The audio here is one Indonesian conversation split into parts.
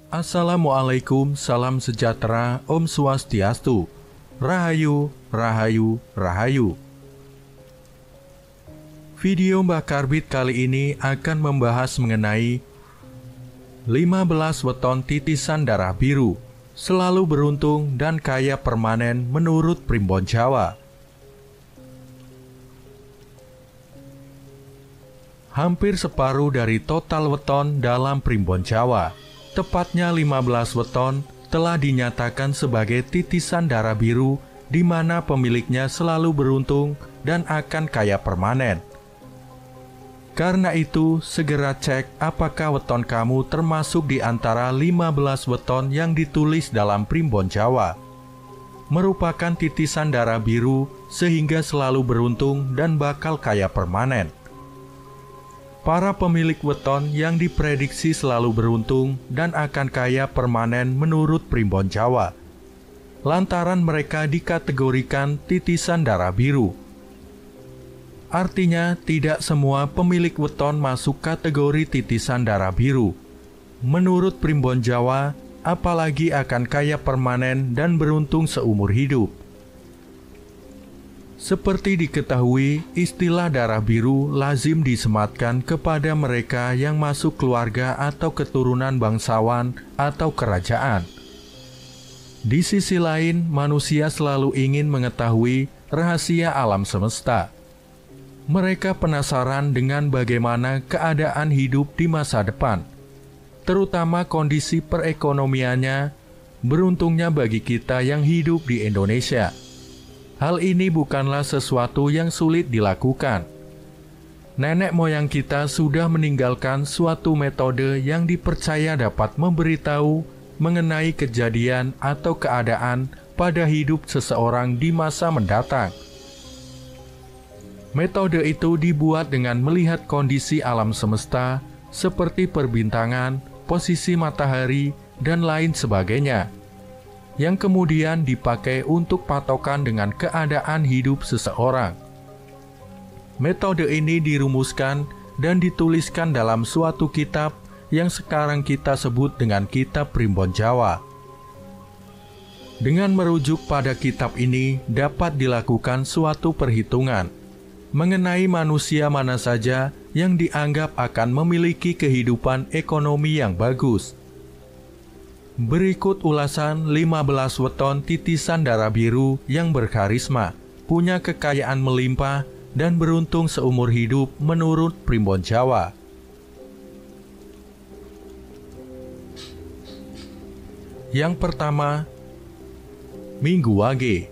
Assalamualaikum, salam sejahtera, Om Swastiastu. Rahayu, Rahayu, Rahayu. Video Mbah Karbit kali ini akan membahas mengenai 15 weton titisan darah biru, selalu beruntung dan kaya permanen menurut Primbon Jawa. Hampir separuh dari total weton dalam Primbon Jawa, tepatnya 15 weton, telah dinyatakan sebagai titisan darah biru di mana pemiliknya selalu beruntung dan akan kaya permanen. Karena itu, segera cek apakah weton kamu termasuk di antara 15 weton yang ditulis dalam Primbon Jawa. Merupakan titisan darah biru sehingga selalu beruntung dan bakal kaya permanen. Para pemilik weton yang diprediksi selalu beruntung dan akan kaya permanen menurut Primbon Jawa, lantaran mereka dikategorikan titisan darah biru. Artinya, tidak semua pemilik weton masuk kategori titisan darah biru. Menurut Primbon Jawa, apalagi akan kaya permanen dan beruntung seumur hidup. Seperti diketahui, istilah darah biru lazim disematkan kepada mereka yang masuk keluarga atau keturunan bangsawan atau kerajaan. Di sisi lain, manusia selalu ingin mengetahui rahasia alam semesta. Mereka penasaran dengan bagaimana keadaan hidup di masa depan, terutama kondisi perekonomiannya. Beruntungnya bagi kita yang hidup di Indonesia, hal ini bukanlah sesuatu yang sulit dilakukan. Nenek moyang kita sudah meninggalkan suatu metode yang dipercaya dapat memberitahu mengenai kejadian atau keadaan pada hidup seseorang di masa mendatang. Metode itu dibuat dengan melihat kondisi alam semesta seperti perbintangan, posisi matahari, dan lain sebagainya, yang kemudian dipakai untuk patokan dengan keadaan hidup seseorang. Metode ini dirumuskan dan dituliskan dalam suatu kitab yang sekarang kita sebut dengan Kitab Primbon Jawa. Dengan merujuk pada kitab ini dapat dilakukan suatu perhitungan mengenai manusia mana saja yang dianggap akan memiliki kehidupan ekonomi yang bagus. Berikut ulasan 15 weton titisan darah biru yang berkarisma, punya kekayaan melimpah, dan beruntung seumur hidup menurut Primbon Jawa. Yang pertama, Minggu Wage.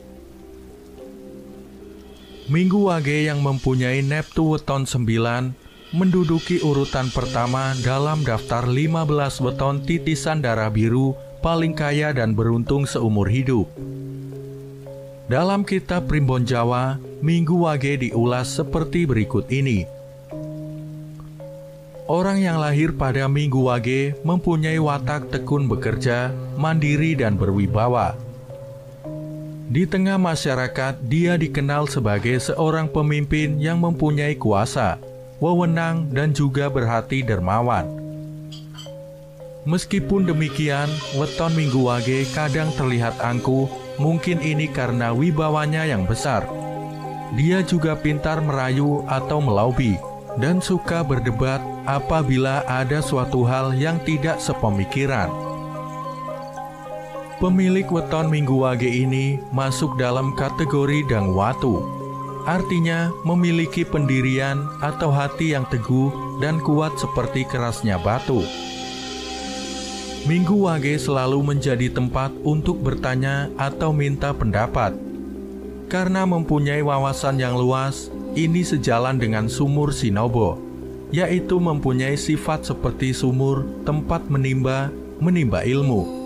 Minggu Wage yang mempunyai neptu weton 9 menduduki urutan pertama dalam daftar 15 weton titisan darah biru paling kaya dan beruntung seumur hidup. Dalam kitab Primbon Jawa, Minggu Wage diulas seperti berikut ini. Orang yang lahir pada Minggu Wage mempunyai watak tekun bekerja, mandiri dan berwibawa. Di tengah masyarakat, dia dikenal sebagai seorang pemimpin yang mempunyai kuasa, wewenang, dan juga berhati dermawan. Meskipun demikian, weton Minggu Wage kadang terlihat angkuh, mungkin ini karena wibawanya yang besar. Dia juga pintar merayu atau melobi, dan suka berdebat apabila ada suatu hal yang tidak sepemikiran. Pemilik weton Minggu Wage ini masuk dalam kategori Dangwatu, artinya memiliki pendirian atau hati yang teguh dan kuat seperti kerasnya batu. Minggu Wage selalu menjadi tempat untuk bertanya atau minta pendapat. Karena mempunyai wawasan yang luas, ini sejalan dengan sumur Sinobo, yaitu mempunyai sifat seperti sumur, tempat menimba ilmu.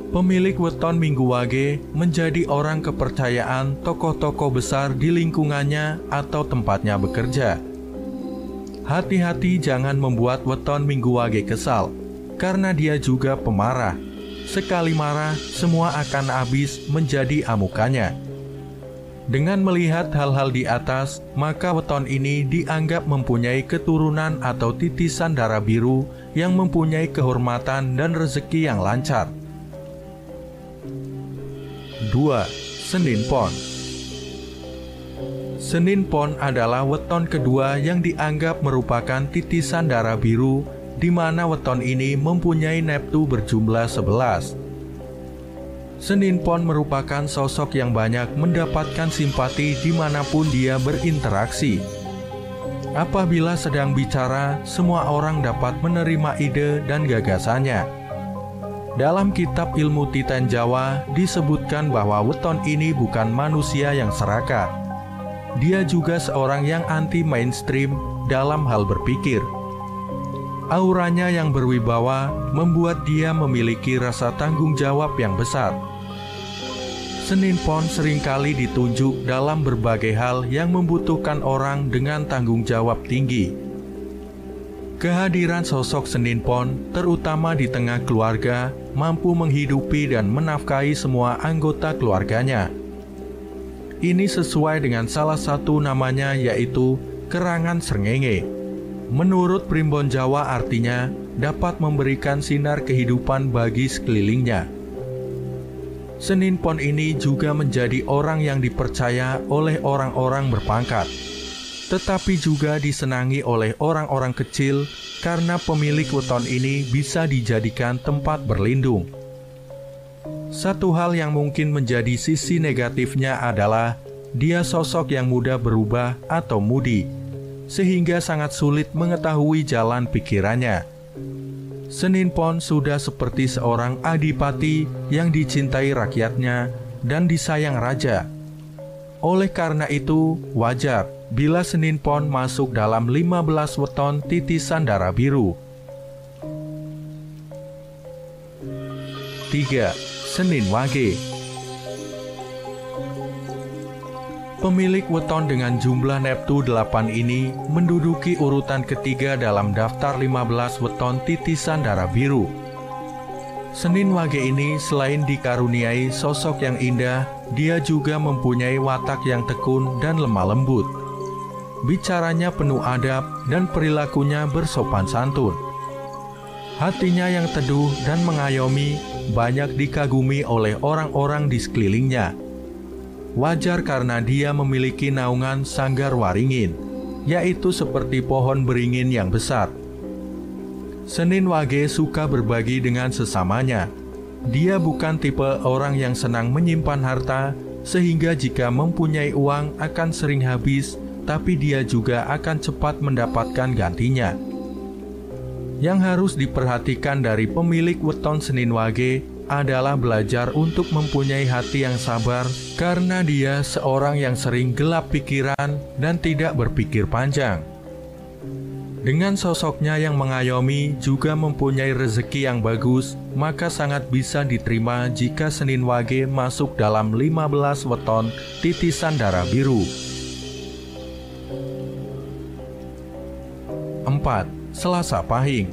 Pemilik weton Minggu Wage menjadi orang kepercayaan tokoh-tokoh besar di lingkungannya atau tempatnya bekerja. Hati-hati jangan membuat weton Minggu Wage kesal, karena dia juga pemarah. Sekali marah, semua akan habis menjadi amukannya. Dengan melihat hal-hal di atas, maka weton ini dianggap mempunyai keturunan atau titisan darah biru yang mempunyai kehormatan dan rezeki yang lancar. 2. Senin Pon. Senin Pon adalah weton kedua yang dianggap merupakan titisan darah biru, di mana weton ini mempunyai neptu berjumlah 11. Senin Pon merupakan sosok yang banyak mendapatkan simpati dimanapun dia berinteraksi. Apabila sedang bicara, semua orang dapat menerima ide dan gagasannya. Dalam kitab ilmu Titan Jawa disebutkan bahwa weton ini bukan manusia yang serakah. Dia juga seorang yang anti-mainstream dalam hal berpikir. Auranya yang berwibawa membuat dia memiliki rasa tanggung jawab yang besar. Senin Pon seringkali ditunjuk dalam berbagai hal yang membutuhkan orang dengan tanggung jawab tinggi. Kehadiran sosok Senin Pon, terutama di tengah keluarga, mampu menghidupi dan menafkahi semua anggota keluarganya. Ini sesuai dengan salah satu namanya, yaitu kerangan srengenge. Menurut primbon Jawa artinya dapat memberikan sinar kehidupan bagi sekelilingnya. Senin Pon ini juga menjadi orang yang dipercaya oleh orang-orang berpangkat, tetapi juga disenangi oleh orang-orang kecil karena pemilik weton ini bisa dijadikan tempat berlindung. Satu hal yang mungkin menjadi sisi negatifnya adalah dia sosok yang mudah berubah atau mudi, sehingga sangat sulit mengetahui jalan pikirannya. Senin Pon sudah seperti seorang adipati yang dicintai rakyatnya dan disayang raja. Oleh karena itu, wajar bila Senin Pon masuk dalam 15 weton titisan darah biru. 3. Senin Wage. Pemilik weton dengan jumlah neptu 8 ini menduduki urutan ketiga dalam daftar 15 weton titisan darah biru. Senin Wage ini selain dikaruniai sosok yang indah, dia juga mempunyai watak yang tekun dan lemah lembut. Bicaranya penuh adab dan perilakunya bersopan santun. Hatinya yang teduh dan mengayomi banyak dikagumi oleh orang-orang di sekelilingnya. Wajar karena dia memiliki naungan sanggar waringin, yaitu seperti pohon beringin yang besar. Senin Wage suka berbagi dengan sesamanya. Dia bukan tipe orang yang senang menyimpan harta, sehingga jika mempunyai uang akan sering habis, tapi dia juga akan cepat mendapatkan gantinya. Yang harus diperhatikan dari pemilik weton Senin Wage adalah belajar untuk mempunyai hati yang sabar, karena dia seorang yang sering gelap pikiran dan tidak berpikir panjang. Dengan sosoknya yang mengayomi juga mempunyai rezeki yang bagus, maka sangat bisa diterima jika Senin Wage masuk dalam 15 weton titisan darah biru. 4. Selasa Pahing.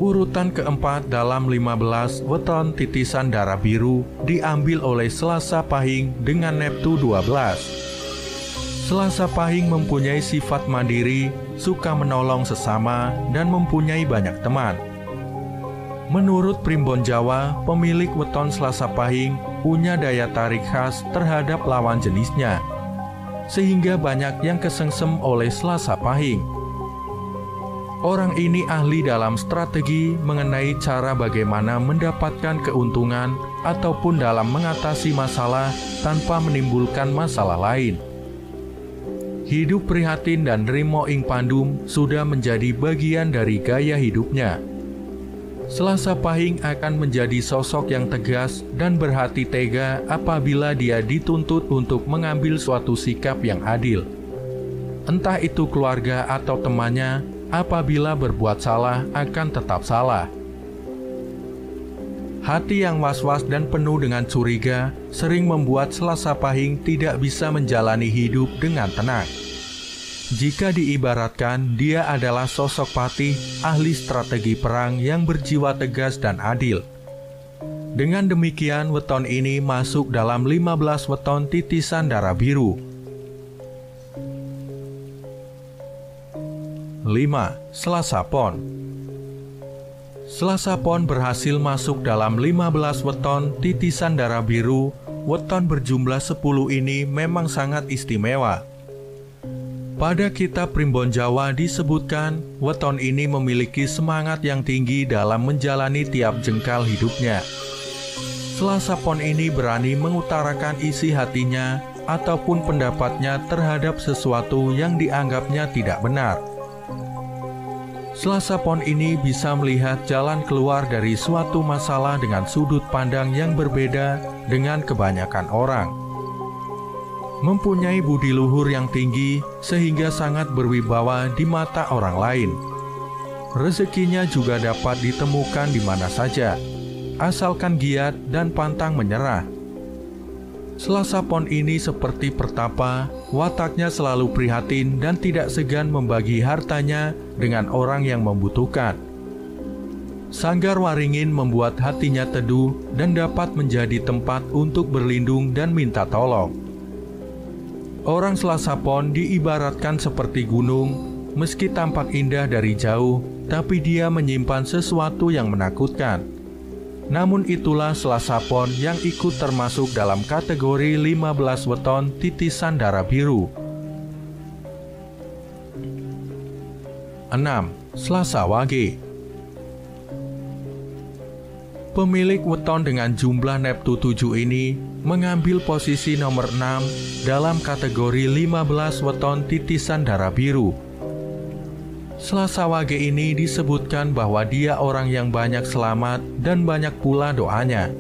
Urutan keempat dalam 15 weton titisan darah biru diambil oleh Selasa Pahing dengan neptu 12. Selasa Pahing mempunyai sifat mandiri, suka menolong sesama, dan mempunyai banyak teman. Menurut primbon Jawa, pemilik weton Selasa Pahing punya daya tarik khas terhadap lawan jenisnya, sehingga banyak yang kesengsem oleh Selasa Pahing. Orang ini ahli dalam strategi mengenai cara bagaimana mendapatkan keuntungan ataupun dalam mengatasi masalah tanpa menimbulkan masalah lain. Hidup prihatin dan nrimo ing pandum sudah menjadi bagian dari gaya hidupnya. Selasa Pahing akan menjadi sosok yang tegas dan berhati tega apabila dia dituntut untuk mengambil suatu sikap yang adil. Entah itu keluarga atau temannya, apabila berbuat salah akan tetap salah. Hati yang was-was dan penuh dengan curiga sering membuat Selasa Pahing tidak bisa menjalani hidup dengan tenang. Jika diibaratkan, dia adalah sosok patih ahli strategi perang yang berjiwa tegas dan adil. Dengan demikian, weton ini masuk dalam 15 weton titisan darah biru. 5. Selasa Pon. Selasa Pon berhasil masuk dalam 15 weton titisan darah biru. Weton berjumlah 10 ini memang sangat istimewa. Pada kitab Primbon Jawa disebutkan, weton ini memiliki semangat yang tinggi dalam menjalani tiap jengkal hidupnya. Selasa Pon ini berani mengutarakan isi hatinya ataupun pendapatnya terhadap sesuatu yang dianggapnya tidak benar. Selasa Pon ini bisa melihat jalan keluar dari suatu masalah dengan sudut pandang yang berbeda dengan kebanyakan orang. Mempunyai budi luhur yang tinggi sehingga sangat berwibawa di mata orang lain. Rezekinya juga dapat ditemukan di mana saja, asalkan giat dan pantang menyerah. Selasa Pon ini seperti pertapa, wataknya selalu prihatin dan tidak segan membagi hartanya dengan orang yang membutuhkan. Sanggar Waringin membuat hatinya teduh dan dapat menjadi tempat untuk berlindung dan minta tolong. Orang Selasa Pon diibaratkan seperti gunung, meski tampak indah dari jauh, tapi dia menyimpan sesuatu yang menakutkan. Namun itulah Selasa Pon yang ikut termasuk dalam kategori 15 weton titisan darah biru. 6. Selasa Wage. Pemilik weton dengan jumlah Neptu 7 ini mengambil posisi nomor 6 dalam kategori 15 weton titisan darah biru. Selasa Wage ini disebutkan bahwa dia orang yang banyak selamat dan banyak pula doanya.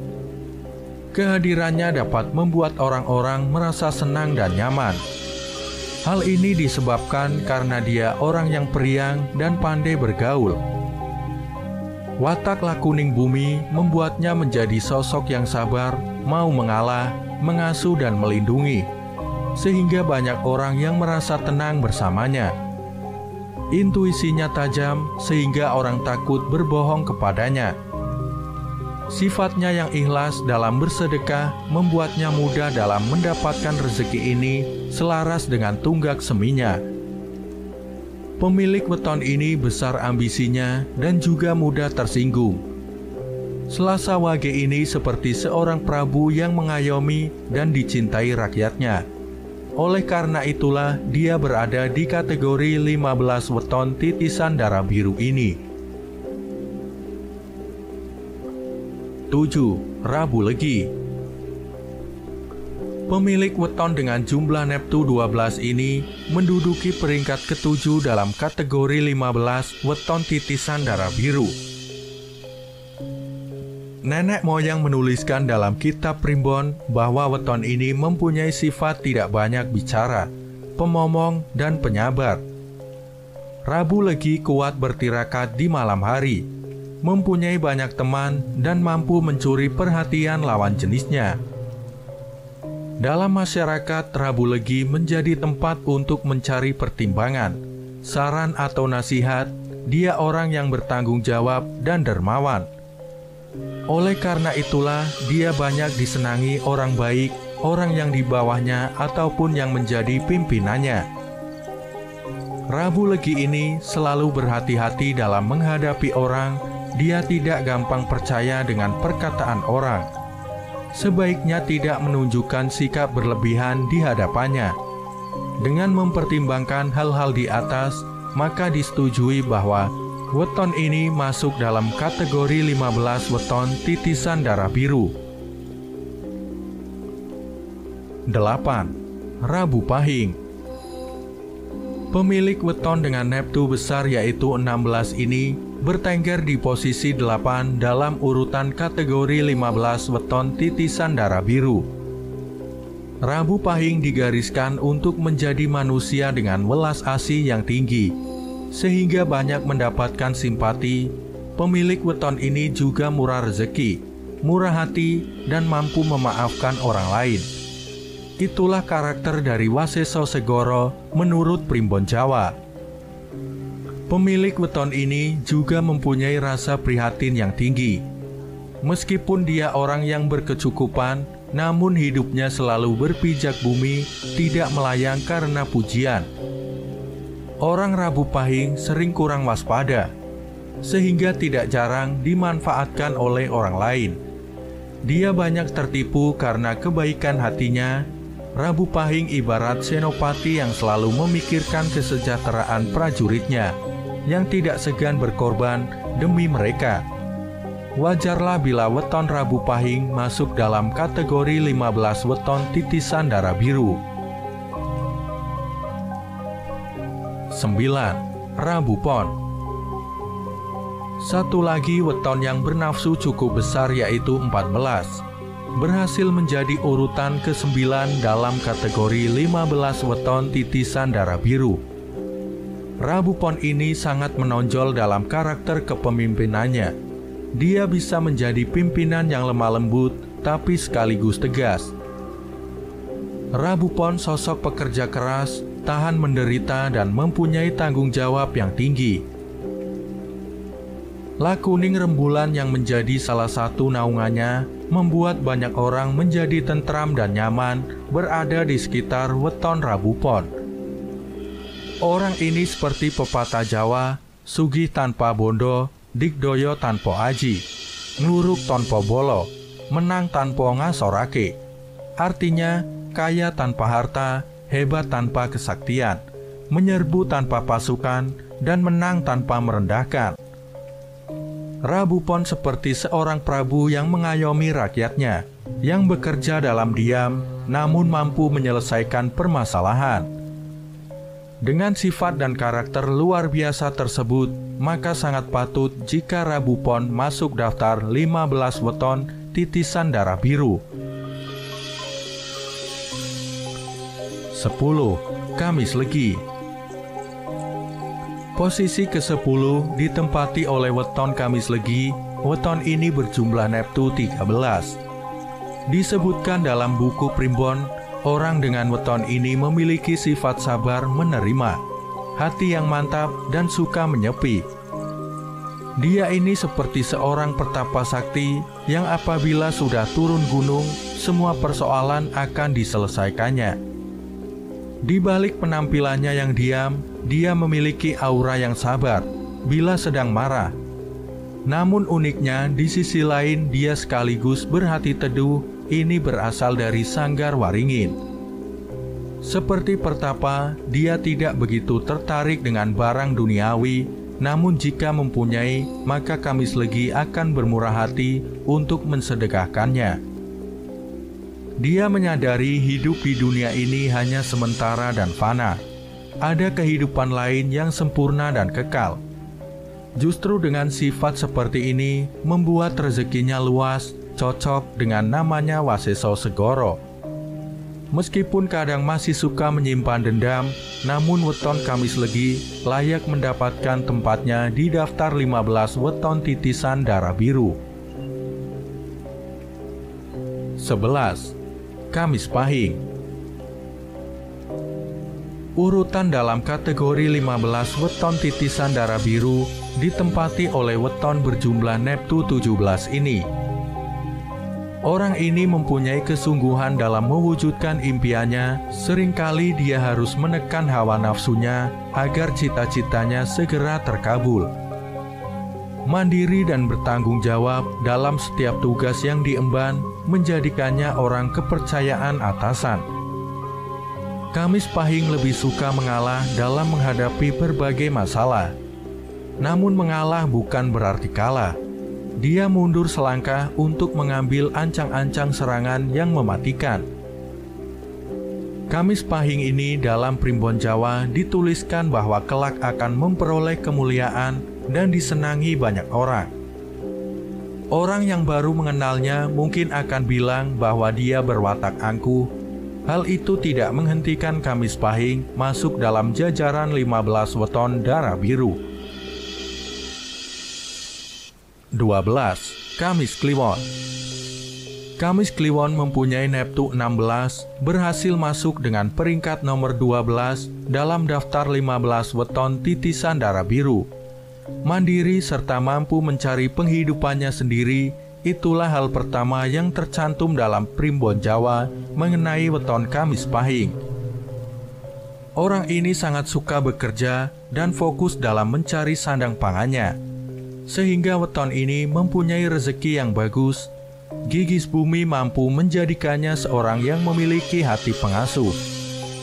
Kehadirannya dapat membuat orang-orang merasa senang dan nyaman. Hal ini disebabkan karena dia orang yang periang dan pandai bergaul. Watak lakuning bumi membuatnya menjadi sosok yang sabar, mau mengalah, mengasuh dan melindungi, sehingga banyak orang yang merasa tenang bersamanya. Intuisinya tajam sehingga orang takut berbohong kepadanya. Sifatnya yang ikhlas dalam bersedekah membuatnya mudah dalam mendapatkan rezeki ini selaras dengan tunggak seminya. Pemilik weton ini besar ambisinya dan juga mudah tersinggung. Selasa Wage ini seperti seorang prabu yang mengayomi dan dicintai rakyatnya. Oleh karena itulah dia berada di kategori 15 weton titisan darah biru ini. 7. Rabu Legi. Pemilik weton dengan jumlah Neptu 12 ini menduduki peringkat ke-7 dalam kategori 15 weton titisan darah biru. Nenek moyang menuliskan dalam kitab Primbon bahwa weton ini mempunyai sifat tidak banyak bicara, pemomong, dan penyabar. Rabu Legi kuat bertirakat di malam hari, mempunyai banyak teman, dan mampu mencuri perhatian lawan jenisnya. Dalam masyarakat, Rabu Legi menjadi tempat untuk mencari pertimbangan, saran atau nasihat. Dia orang yang bertanggung jawab dan dermawan. Oleh karena itulah dia banyak disenangi orang baik, orang yang di bawahnya ataupun yang menjadi pimpinannya. Rabu Legi ini selalu berhati-hati dalam menghadapi orang. Dia tidak gampang percaya dengan perkataan orang. Sebaiknya tidak menunjukkan sikap berlebihan di hadapannya. Dengan mempertimbangkan hal-hal di atas, maka disetujui bahwa weton ini masuk dalam kategori 15 weton titisan darah biru. 8. Rabu Pahing. Pemilik weton dengan Neptu besar yaitu 16 ini bertengger di posisi 8 dalam urutan kategori 15 weton titisan darah biru. Rabu Pahing digariskan untuk menjadi manusia dengan welas asih yang tinggi, sehingga banyak mendapatkan simpati. Pemilik weton ini juga murah rezeki, murah hati, dan mampu memaafkan orang lain. Itulah karakter dari Waseso Segoro menurut Primbon Jawa. Pemilik weton ini juga mempunyai rasa prihatin yang tinggi. Meskipun dia orang yang berkecukupan, namun hidupnya selalu berpijak bumi, tidak melayang karena pujian. Orang Rabu Pahing sering kurang waspada, sehingga tidak jarang dimanfaatkan oleh orang lain. Dia banyak tertipu karena kebaikan hatinya. Rabu Pahing ibarat senopati yang selalu memikirkan kesejahteraan prajuritnya, yang tidak segan berkorban demi mereka. Wajarlah bila weton Rabu Pahing masuk dalam kategori 15 weton titisan darah biru. 9. Rabu Pon. Satu lagi weton yang bernafsu cukup besar yaitu 14. Berhasil menjadi urutan ke-9 dalam kategori 15 weton titisan darah biru. Rabu Pon ini sangat menonjol dalam karakter kepemimpinannya. Dia bisa menjadi pimpinan yang lemah lembut tapi sekaligus tegas. Rabu Pon sosok pekerja keras, tahan menderita dan mempunyai tanggung jawab yang tinggi. Lakuning rembulan yang menjadi salah satu naungannya membuat banyak orang menjadi tentram dan nyaman berada di sekitar weton Rabu Pon. Orang ini seperti pepatah Jawa, sugih tanpa bondo, digdoyo tanpa aji, ngluruk tanpa bolo, menang tanpa ngasorake. Artinya, kaya tanpa harta, hebat tanpa kesaktian, menyerbu tanpa pasukan, dan menang tanpa merendahkan. Rabu Pon seperti seorang prabu yang mengayomi rakyatnya, yang bekerja dalam diam, namun mampu menyelesaikan permasalahan. Dengan sifat dan karakter luar biasa tersebut, maka sangat patut jika Rabu Pon masuk daftar 15 weton titisan darah biru. 10. Kamis Legi. Posisi ke-10 ditempati oleh weton Kamis Legi. Weton ini berjumlah neptu 13. Disebutkan dalam buku Primbon, orang dengan weton ini memiliki sifat sabar menerima, hati yang mantap dan suka menyepi. Dia ini seperti seorang pertapa sakti yang apabila sudah turun gunung, semua persoalan akan diselesaikannya. Di balik penampilannya yang diam, dia memiliki aura yang sabar bila sedang marah. Namun uniknya, di sisi lain dia sekaligus berhati teduh. Ini berasal dari Sanggar Waringin. Seperti pertapa, dia tidak begitu tertarik dengan barang duniawi, namun jika mempunyai, maka Kamis Legi akan bermurah hati untuk mensedekahkannya. Dia menyadari hidup di dunia ini hanya sementara dan fana. Ada kehidupan lain yang sempurna dan kekal. Justru dengan sifat seperti ini membuat rezekinya luas, cocok dengan namanya Waseso Segoro. Meskipun kadang masih suka menyimpan dendam, namun weton Kamis Legi layak mendapatkan tempatnya di daftar 15 weton titisan darah biru. 11. Kamis Pahing. Urutan dalam kategori 15 weton titisan darah biru ditempati oleh weton berjumlah neptu 17 ini. Orang ini mempunyai kesungguhan dalam mewujudkan impiannya. Seringkali dia harus menekan hawa nafsunya agar cita-citanya segera terkabul. Mandiri dan bertanggung jawab dalam setiap tugas yang diemban menjadikannya orang kepercayaan atasan. Kamis Pahing lebih suka mengalah dalam menghadapi berbagai masalah. Namun mengalah bukan berarti kalah. Dia mundur selangkah untuk mengambil ancang-ancang serangan yang mematikan. Kamis Pahing ini dalam Primbon Jawa dituliskan bahwa kelak akan memperoleh kemuliaan dan disenangi banyak orang. Orang yang baru mengenalnya mungkin akan bilang bahwa dia berwatak angkuh. Hal itu tidak menghentikan Kamis Pahing masuk dalam jajaran 15 weton darah biru. 12. Kamis Kliwon. Kamis Kliwon mempunyai neptu 16, berhasil masuk dengan peringkat nomor 12 dalam daftar 15 weton titisan darah biru. Mandiri serta mampu mencari penghidupannya sendiri, itulah hal pertama yang tercantum dalam Primbon Jawa mengenai weton Kamis Pahing. Orang ini sangat suka bekerja dan fokus dalam mencari sandang pangannya, sehingga weton ini mempunyai rezeki yang bagus. Gigis Bumi mampu menjadikannya seorang yang memiliki hati pengasuh.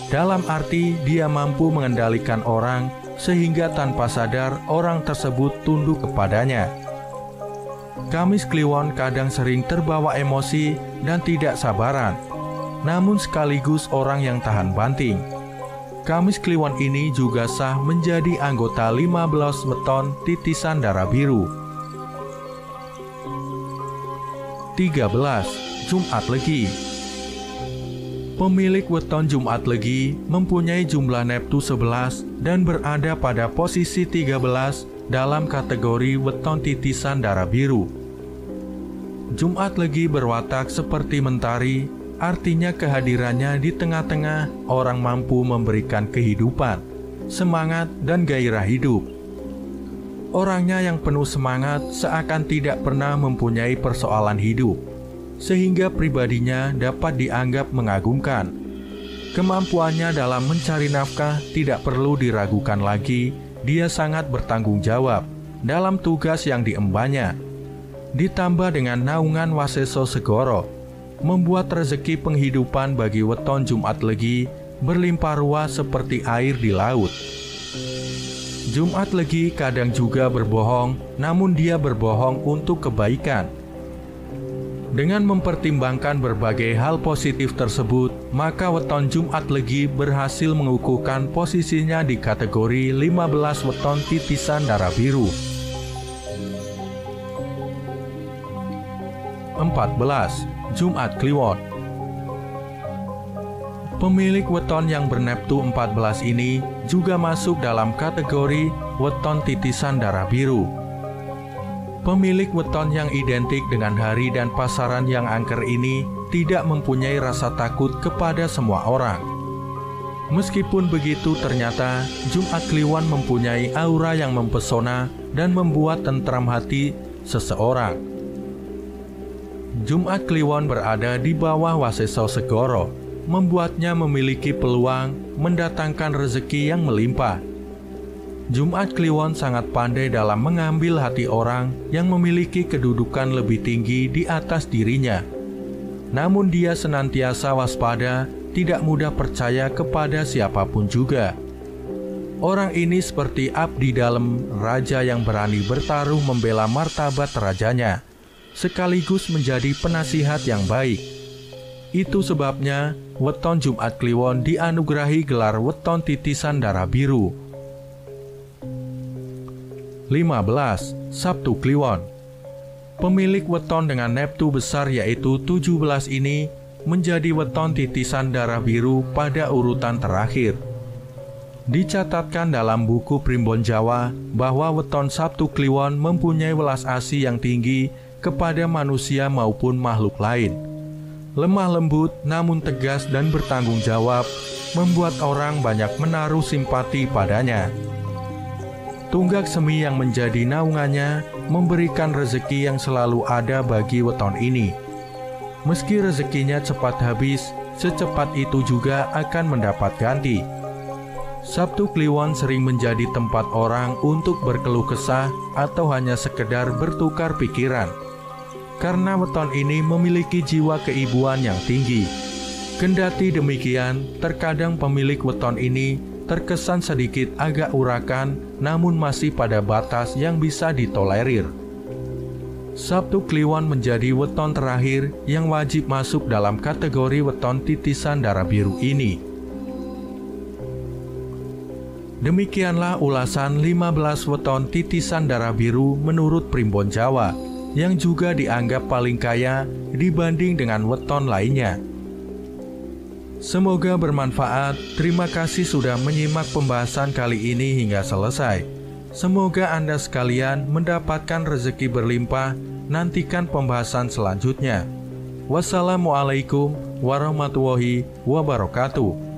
Dalam arti dia mampu mengendalikan orang sehingga tanpa sadar orang tersebut tunduk kepadanya. Kamis Kliwon kadang sering terbawa emosi dan tidak sabaran, namun sekaligus orang yang tahan banting. Kamis Kliwon ini juga sah menjadi anggota 15 weton titisan darah biru. 13. Jumat Legi. Pemilik weton Jumat Legi mempunyai jumlah neptu 11 dan berada pada posisi 13 dalam kategori weton titisan darah biru. Jumat Legi berwatak seperti mentari, artinya kehadirannya di tengah-tengah orang mampu memberikan kehidupan, semangat, dan gairah hidup. Orangnya yang penuh semangat seakan tidak pernah mempunyai persoalan hidup, sehingga pribadinya dapat dianggap mengagumkan. Kemampuannya dalam mencari nafkah tidak perlu diragukan lagi. Dia sangat bertanggung jawab dalam tugas yang diembannya. Ditambah dengan naungan Waseso Segoro, membuat rezeki penghidupan bagi weton Jumat Legi berlimpah ruah seperti air di laut. Jumat Legi kadang juga berbohong, namun dia berbohong untuk kebaikan. Dengan mempertimbangkan berbagai hal positif tersebut, maka weton Jumat Legi berhasil mengukuhkan posisinya di kategori 15 weton titisan darah biru. 14. Jumat Kliwon. Pemilik weton yang berneptu 14 ini juga masuk dalam kategori weton titisan darah biru. Pemilik weton yang identik dengan hari dan pasaran yang angker ini tidak mempunyai rasa takut kepada semua orang. Meskipun begitu, ternyata Jumat Kliwon mempunyai aura yang mempesona dan membuat tentram hati seseorang. Jumat Kliwon berada di bawah Waseso Segoro, membuatnya memiliki peluang mendatangkan rezeki yang melimpah. Jumat Kliwon sangat pandai dalam mengambil hati orang yang memiliki kedudukan lebih tinggi di atas dirinya. Namun dia senantiasa waspada, tidak mudah percaya kepada siapapun juga. Orang ini seperti abdi dalam raja yang berani bertaruh membela martabat rajanya, sekaligus menjadi penasihat yang baik. Itu sebabnya weton Jumat Kliwon dianugerahi gelar weton titisan darah biru. 15. Sabtu Kliwon. Pemilik weton dengan neptu besar yaitu 17 ini menjadi weton titisan darah biru pada urutan terakhir. Dicatatkan dalam buku Primbon Jawa bahwa weton Sabtu Kliwon mempunyai welas asih yang tinggi kepada manusia maupun makhluk lain. Lemah lembut namun tegas dan bertanggung jawab membuat orang banyak menaruh simpati padanya. Tunggak semi yang menjadi naungannya memberikan rezeki yang selalu ada bagi weton ini. Meski rezekinya cepat habis, secepat itu juga akan mendapat ganti. Sabtu Kliwon sering menjadi tempat orang untuk berkeluh kesah atau hanya sekedar bertukar pikiran. Karena weton ini memiliki jiwa keibuan yang tinggi. Kendati demikian, terkadang pemilik weton ini terkesan sedikit agak urakan, namun masih pada batas yang bisa ditolerir. Sabtu Kliwon menjadi weton terakhir yang wajib masuk dalam kategori weton titisan darah biru ini. Demikianlah ulasan 15 weton titisan darah biru menurut Primbon Jawa, yang juga dianggap paling kaya dibanding dengan weton lainnya. Semoga bermanfaat. Terima kasih sudah menyimak pembahasan kali ini hingga selesai. Semoga Anda sekalian mendapatkan rezeki berlimpah. Nantikan pembahasan selanjutnya. Wassalamualaikum warahmatullahi wabarakatuh.